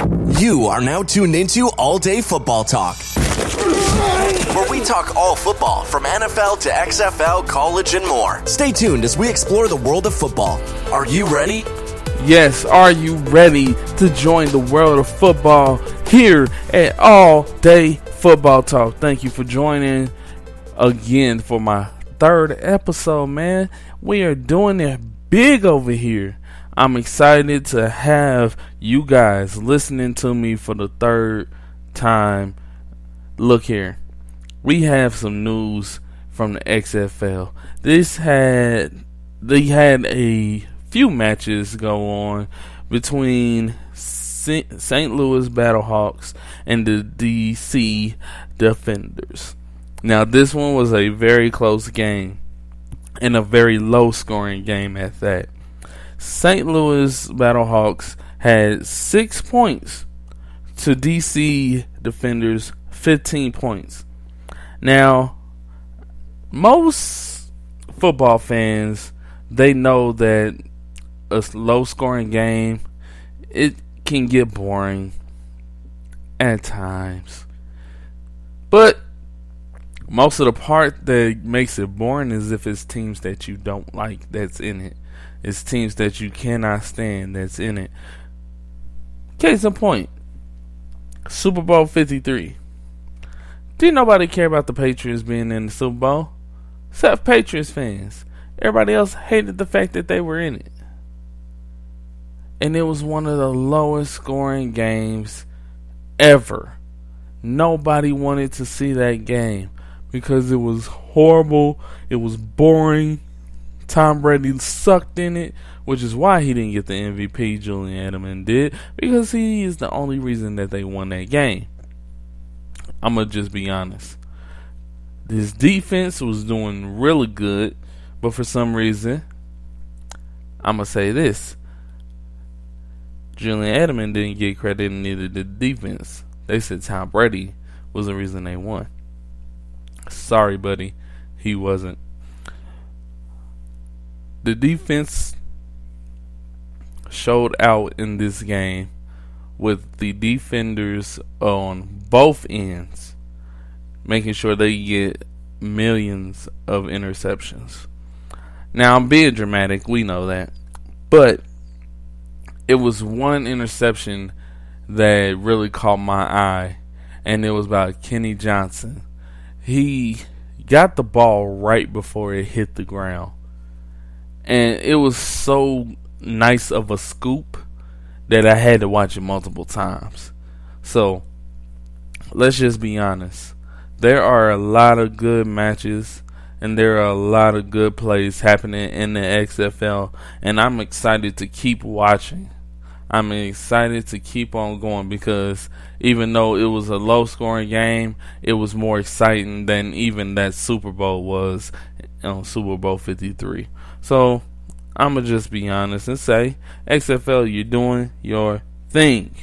You are now tuned into All Day Football Talk, where we talk all football from NFL to XFL, college, and more. Stay tuned as we explore the world of football. Are you ready? Yes, are you ready to join the world of football here at All Day Football Talk? Thank you for joining again for my third episode, man. We are doing it big over here. I'm excited to have you guys listening to me for the third time. Look here. We have some news from the XFL. They had a few matches go on between St. Louis Battlehawks and the DC Defenders. Now, this one was a very close game and a very low-scoring game at that. St. Louis Battlehawks had 6 points to DC Defenders 15 points. Now, most football fans, they know that a low-scoring game, it can get boring at times. But most of the part that makes it boring is if it's teams that you don't like that's in it. It's teams that you cannot stand that's in it. Case in point, Super Bowl 53. Didn't nobody care about the Patriots being in the Super Bowl? Except Patriots fans. Everybody else hated the fact that they were in it. And it was one of the lowest scoring games ever. Nobody wanted to see that game because it was horrible. It was boring. Tom Brady sucked in it, which is why he didn't get the MVP. Julian Edelman did, because he is the only reason that they won that game. I'm going to just be honest. This defense was doing really good, but for some reason, I'm going to say this. Julian Edelman didn't get credit, and neither did the defense. They said Tom Brady was the reason they won. Sorry, buddy. He wasn't. The defense showed out in this game with the defenders on both ends making sure they get millions of interceptions. Now, I'm being dramatic. We know that. But it was one interception that really caught my eye, and it was about Kenny Johnson. He got the ball right before it hit the ground. And it was so nice of a scoop that I had to watch it multiple times. So, let's just be honest. There are a lot of good matches, and there are a lot of good plays happening in the XFL, and I'm excited to keep watching. I'm excited to keep on going because even though it was a low-scoring game, it was more exciting than even that Super Bowl was on Super Bowl 53. So, I'm going to just be honest and say, XFL, you're doing your thing.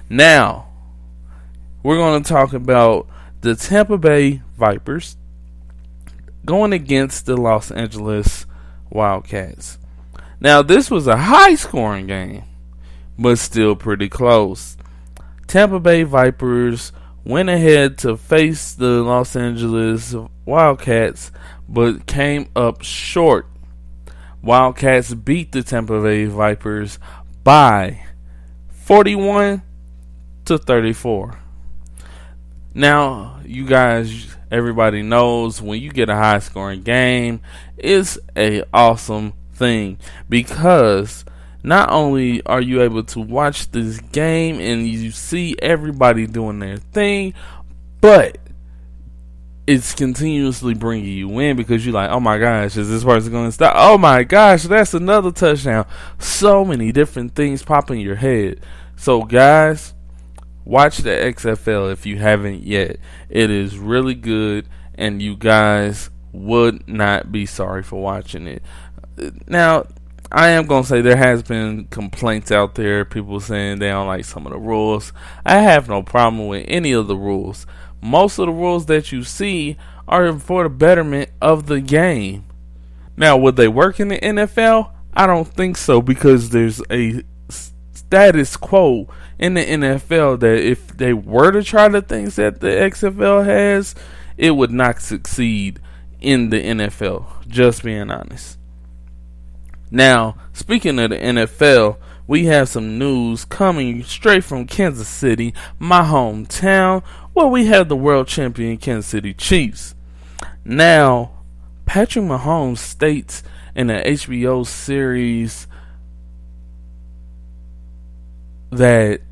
Now, we're going to talk about the Tampa Bay Vipers going against the Los Angeles Wildcats. Now, this was a high-scoring game, but still pretty close. Tampa Bay Vipers went ahead to face the Los Angeles Wildcats, but came up short. Wildcats beat the Tampa Bay Vipers by 41-34. Now, you guys, everybody knows when you get a high-scoring game, it's an awesome thing because not only are you able to watch this game and you see everybody doing their thing, but it's continuously bringing you in because you're like, oh my gosh, is this person going to stop? Oh my gosh, that's another touchdown. So many different things pop in your head. So guys, watch the XFL if you haven't yet. It is really good, and you guys would not be sorry for watching it. Now, I am going to say there has been complaints out there, people saying they don't like some of the rules. I have no problem with any of the rules. Most of the rules that you see are for the betterment of the game. Now, would they work in the NFL? I don't think so, because there's a status quo in the NFL that if they were to try the things that the XFL has, it would not succeed in the NFL. Just being honest. Now, speaking of the NFL, we have some news coming straight from Kansas City, my hometown, where we have the world champion Kansas City Chiefs. Now, Patrick Mahomes states in the HBO series that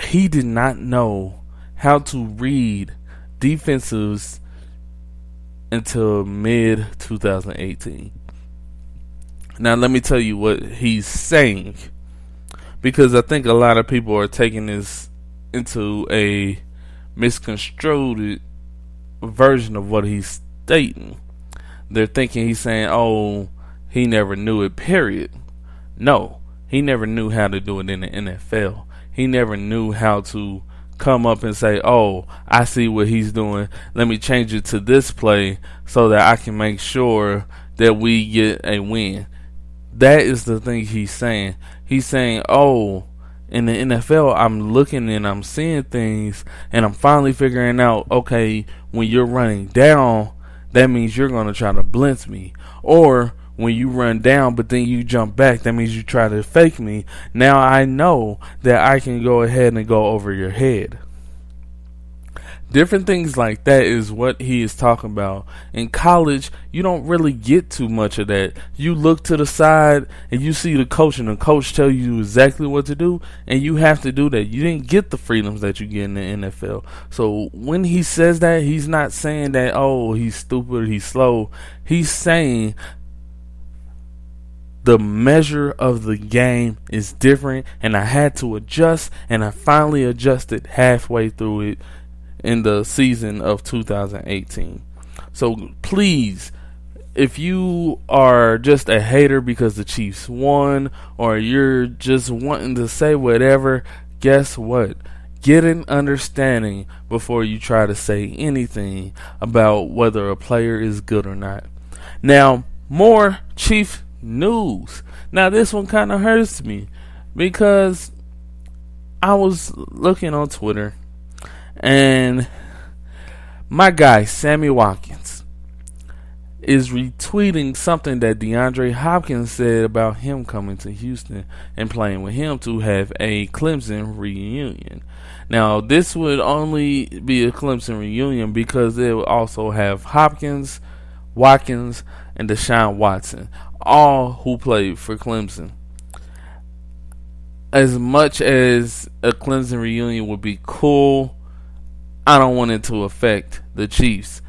he did not know how to read defenses until mid-2018. Now, let me tell you what he's saying, because I think a lot of people are taking this into a misconstrued version of what he's stating. They're thinking he's saying, oh, he never knew it, period. No, he never knew how to do it in the NFL. He never knew how to come up and say, oh, I see what he's doing. Let me change it to this play so that I can make sure that we get a win. That is the thing he's saying. He's saying, oh, in the NFL, I'm looking and I'm seeing things and I'm finally figuring out, okay, when you're running down, that means you're going to try to blitz me. Or when you run down but then you jump back, that means you try to fake me. Now I know that I can go ahead and go over your head. Different things like that is what he is talking about. In college, you don't really get too much of that. You look to the side and you see the coach, and the coach tell you exactly what to do, and you have to do that. You didn't get the freedoms that you get in the NFL. So when he says that, he's not saying that, oh, he's stupid, he's slow. He's saying the measure of the game is different, and I had to adjust, and I finally adjusted halfway through it in the season of 2018. So please, if you are just a hater because the Chiefs won, or you're just wanting to say whatever, guess what? Get an understanding before you try to say anything about whether a player is good or not. Now, more Chief news. Now, this one kind of hurts me because I was looking on Twitter, and my guy, Sammy Watkins, is retweeting something that DeAndre Hopkins said about him coming to Houston and playing with him to have a Clemson reunion. Now, this would only be a Clemson reunion because it would also have Hopkins, Watkins, and Deshaun Watson, all who played for Clemson. As much as a Clemson reunion would be cool, I don't want it to affect the Chiefs.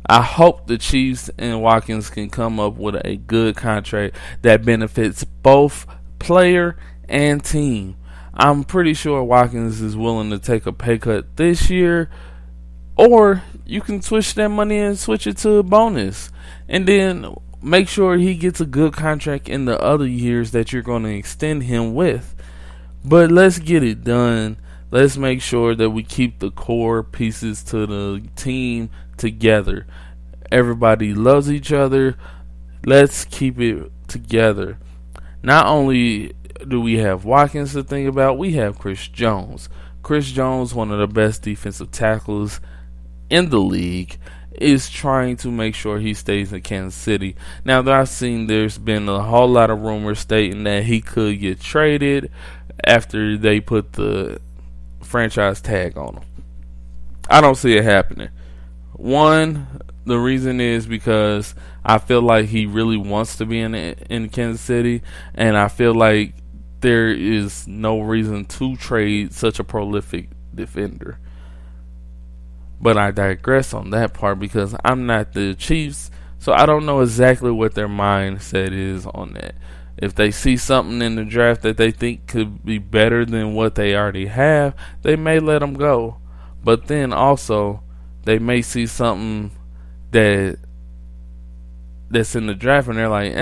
I hope the Chiefs and Watkins can come up with a good contract that benefits both player and team. I'm pretty sure Watkins is willing to take a pay cut this year, or you can switch that money and switch it to a bonus, and then make sure he gets a good contract in the other years that you're going to extend him with. But let's get it done. Let's make sure that we keep the core pieces to the team together. Everybody loves each other. Let's keep it together. Not only do we have Watkins to think about, we have Chris Jones. Chris Jones, one of the best defensive tackles in the league, is trying to make sure he stays in Kansas City. Now, I've seen there's been a whole lot of rumors stating that he could get traded after they put the franchise tag on him. I don't see it happening. One, the reason is because I feel like he really wants to be in Kansas City, and I feel like there is no reason to trade such a prolific defender. But I digress on that part because I'm not the Chiefs, so I don't know exactly what their mindset is on that. If they see something in the draft that they think could be better than what they already have, they may let them go. But then also, they may see something that's in the draft and they're like,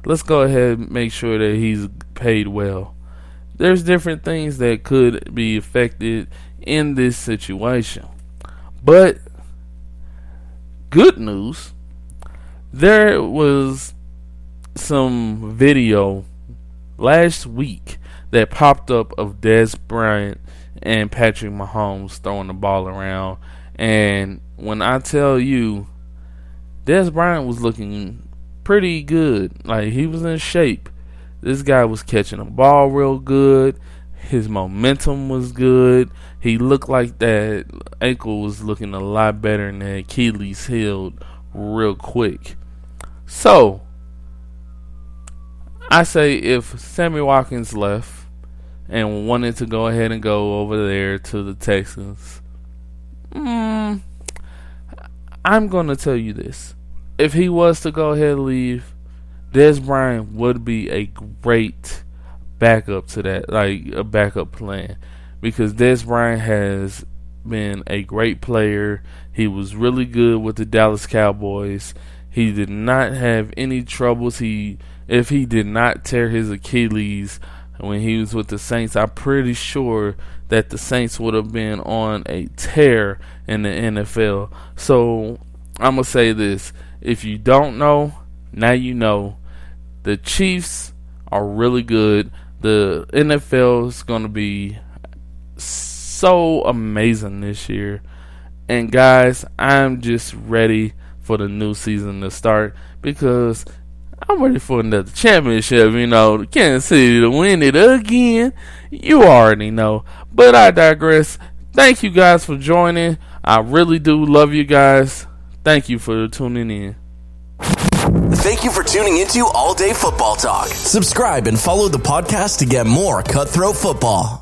let's go ahead and make sure that he's paid well. There's different things that could be affected in this situation. But, good news, there was some video last week that popped up of Dez Bryant and Patrick Mahomes throwing the ball around. And when I tell you, Dez Bryant was looking pretty good. Like, he was in shape. This guy was catching the ball real good. His momentum was good. He looked like that ankle was looking a lot better, and the Achilles healed real quick. So, I say if Sammy Watkins left and wanted to go ahead and go over there to the Texans, I'm going to tell you this. If he was to go ahead and leave, Dez Bryant would be a great backup to that, like a backup plan, because Dez Bryant has been a great player. He was really good with the Dallas Cowboys. He did not have any troubles. If he did not tear his Achilles when he was with the Saints, I'm pretty sure that the Saints would have been on a tear in the NFL. So I'm going to say this. If you don't know, now you know. The Chiefs are really good. The NFL is going to be so amazing this year. And guys, I'm just ready for the new season to start, because I'm ready for another championship. Kansas City to win it again. You already know. But I digress. Thank you guys for joining. I really do love you guys. Thank you for tuning in. Thank you for tuning into All Day Football Talk. Subscribe and follow the podcast to get more cutthroat football.